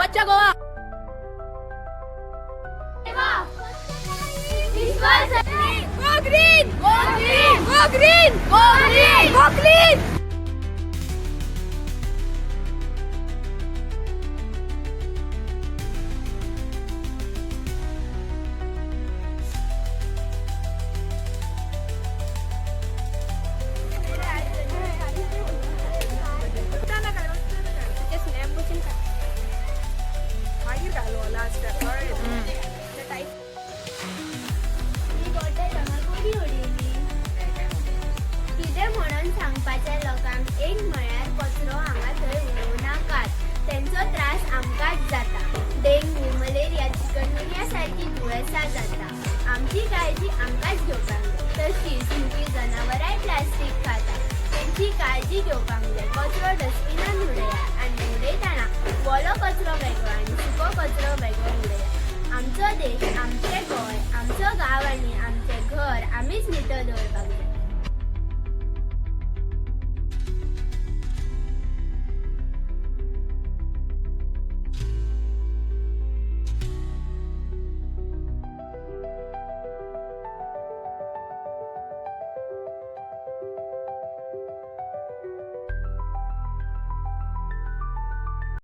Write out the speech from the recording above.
स्वच्छ Goa. Go green! Go green! Go green! Go green! Go green! कितें म्हणून सांगपाचे लोकांक एक म्हळ्यार कचरो हांगा थंय उडोव नाकात. तेंचो त्रास आमकांच जाता. डेंग्यू, मलेरिया, चिकनगुनिया सारकी दुयेंसां जाता. आमची काळजी आमकांच घेवपाक जाय. तशीच मुकी जनावरांय प्लास्टीक खाता. तेंची काळजी घेवपाक जाय. कचरो डस्टबिनान उडयात आनी उडयतना वोलो कचरो वेगळो आनी सुको कचरो वेगळो उडयात. आमचो देश, आमचें गोंय, आमचो गांव आनी आमचें घर आमीच नितळ दवरपाक जाय.